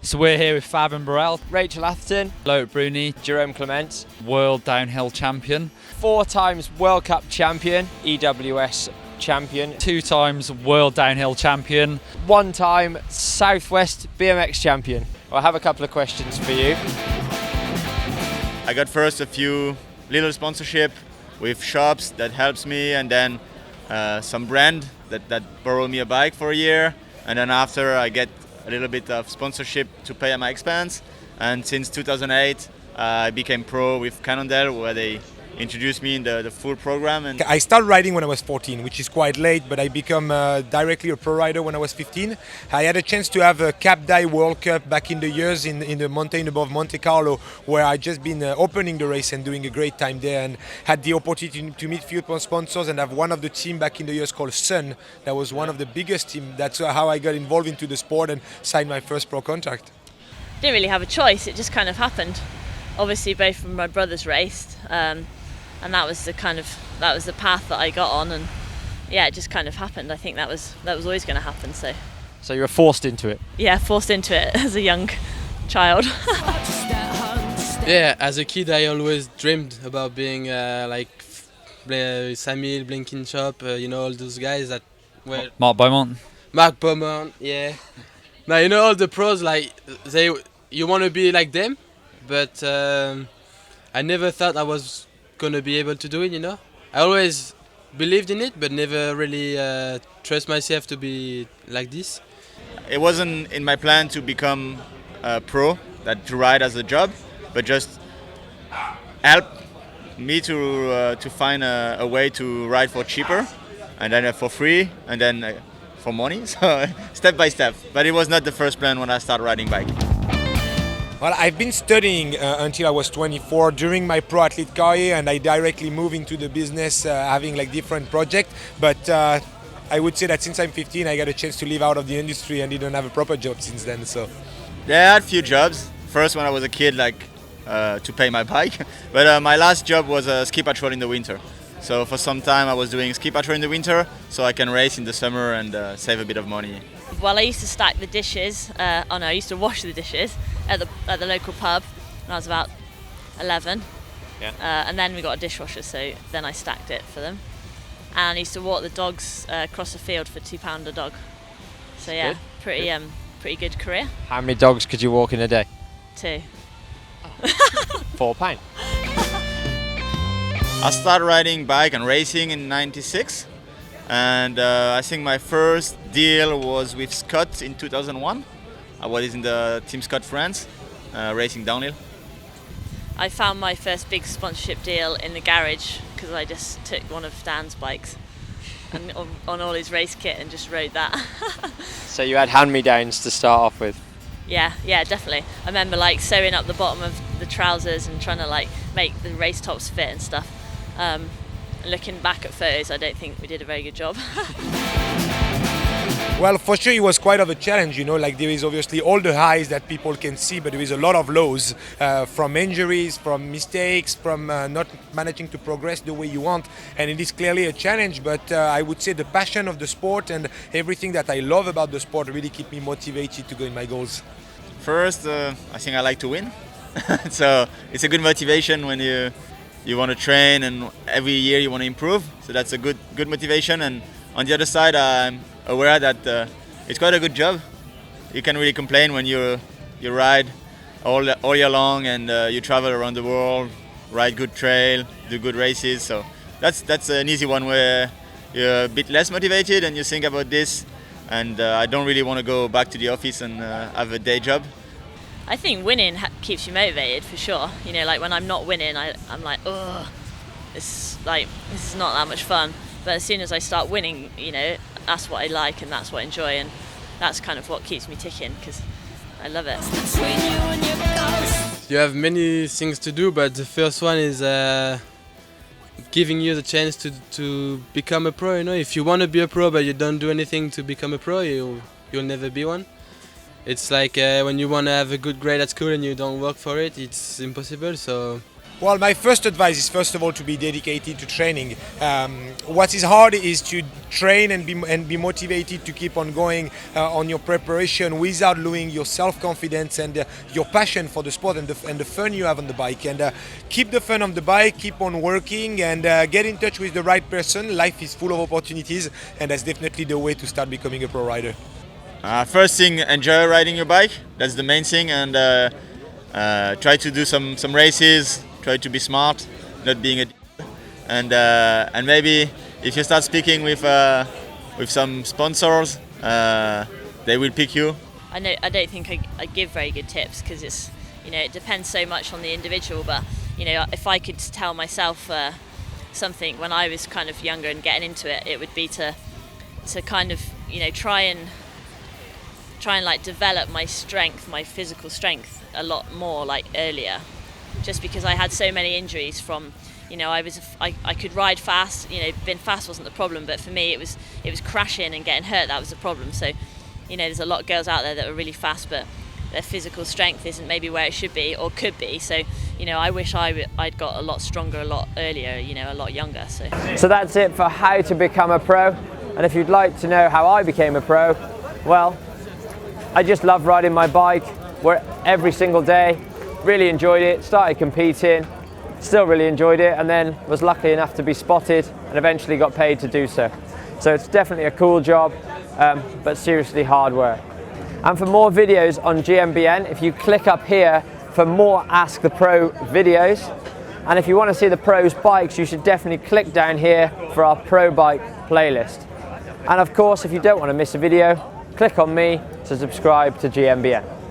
So we're here with Fabien Barel, Rachel Atherton, Loic Bruni, Jerome Clementz, world downhill champion, 4 times World Cup champion, EWS champion, 2 times world downhill champion, 1 time Southwest BMX champion. I have a couple of questions for you. I got first a few little sponsorship with shops that helps me, and then some brand that borrow me a bike for a year, and then after I get a little bit of sponsorship to pay at my expense. And since 2008 I became pro with Cannondale, where they introduced me in the full program. And I started riding when I was 14, which is quite late, but I became directly a pro rider when I was 15. I had a chance to have a Cap Dye World Cup back in the years in the mountain above Monte Carlo, where I just been opening the race and doing a great time there, and had the opportunity to meet few sponsors and have one of the team back in the years called Sun. That was one of the biggest team. That's how I got involved into the sport and signed my first pro contract. Didn't really have a choice, it just kind of happened. Obviously both of my brothers raced, and that was the path that I got on, and yeah, it just kind of happened. I think that was always going to happen. So you were forced into it? Yeah, forced into it as a young child. Yeah, as a kid I always dreamed about being like Samil, Blinkenshop, all those guys that were... Mark Beaumont, yeah. Now all the pros, like you want to be like them, but I never thought I was gonna be able to do it. I always believed in it, but never really trust myself to be like this. it wasn't in my plan to become a pro, to ride as a job, but just help me to find a way to ride for cheaper, and then for free, and then for money. So step by step. But it was not the first plan when I started riding bike. Well, I've been studying until I was 24 during my pro athlete career, and I directly moved into the business, having like different projects. But I would say that since I'm 15, I got a chance to live out of the industry and didn't have a proper job since then. So yeah, I had a few jobs. First, when I was a kid, to pay my bike. But my last job was a ski patrol in the winter. So for some time, I was doing ski patrol in the winter, so I can race in the summer and save a bit of money. Well, I used to stack the dishes. I used to wash the dishes at the local pub when I was about 11. Yeah. And then we got a dishwasher, so then I stacked it for them. And I used to walk the dogs across the field for £2 a dog. So yeah, Good. pretty good career. How many dogs could you walk in a day? 2. £4. I started riding bike and racing in '96, and I think my first deal was with Scott in 2001. I was in the Team Scott France, racing downhill. I found my first big sponsorship deal in the garage because I just took one of Dan's bikes and on all his race kit and just rode that. So you had hand-me-downs to start off with? Yeah, definitely. I remember sewing up the bottom of the trousers and trying to make the race tops fit and stuff. Looking back at photos, I don't think we did a very good job. well, for sure, it was quite of a challenge, there is obviously all the highs that people can see, but there is a lot of lows, from injuries, from mistakes, from not managing to progress the way you want. And it is clearly a challenge, but I would say the passion of the sport and everything that I love about the sport really keep me motivated to go in my goals. First, I think I like to win. So it's a good motivation when you want to train, and every year you want to improve. So that's a good motivation. And on the other side, I'm aware that it's quite a good job. You can really complain when you ride all year long, and you travel around the world, ride good trail, do good races. So that's an easy one where you're a bit less motivated and you think about this. And I don't really want to go back to the office and have a day job. I think winning keeps you motivated for sure. When I'm not winning, I'm like, ugh, this is not that much fun. But as soon as I start winning, that's what I like and that's what I enjoy, and that's kind of what keeps me ticking because I love it. You have many things to do, but the first one is giving you the chance to become a pro. If you want to be a pro but you don't do anything to become a pro, you'll never be one. It's like when you want to have a good grade at school and you don't work for it, it's impossible. So Well, my first advice is first of all to be dedicated to training. What is hard is to train and be motivated to keep on going on your preparation without losing your self-confidence and your passion for the sport and the fun you have on the bike. And keep the fun on the bike, keep on working, and get in touch with the right person. Life is full of opportunities, and that's definitely the way to start becoming a pro rider. First thing, enjoy riding your bike. That's the main thing, and try to do some races. Try to be smart, not being a and maybe if you start speaking with some sponsors, they will pick you. I don't think I give very good tips because it's, you know, it depends so much on the individual. But you know, if I could tell myself something when I was kind of younger and getting into it, it would be to kind of, you know, try and like develop my strength, my physical strength a lot more like earlier. Just because I had so many injuries from, you know, I could ride fast, you know, being fast wasn't the problem, but for me it was crashing and getting hurt that was the problem. So, you know, there's a lot of girls out there that are really fast, but their physical strength isn't maybe where it should be or could be. So, you know, I wish I'd got a lot stronger a lot earlier, you know, a lot younger. So that's it for how to become a pro. And if you'd like to know how I became a pro, well, I just love riding my bike every single day. Really enjoyed it, started competing, still really enjoyed it, and then was lucky enough to be spotted and eventually got paid to do so. So it's definitely a cool job, but seriously hard work. And for more videos on GMBN, if you click up here for more Ask the Pro videos, and if you want to see the pros' bikes, you should definitely click down here for our Pro Bike playlist. And of course, if you don't want to miss a video, click on me to subscribe to GMBN.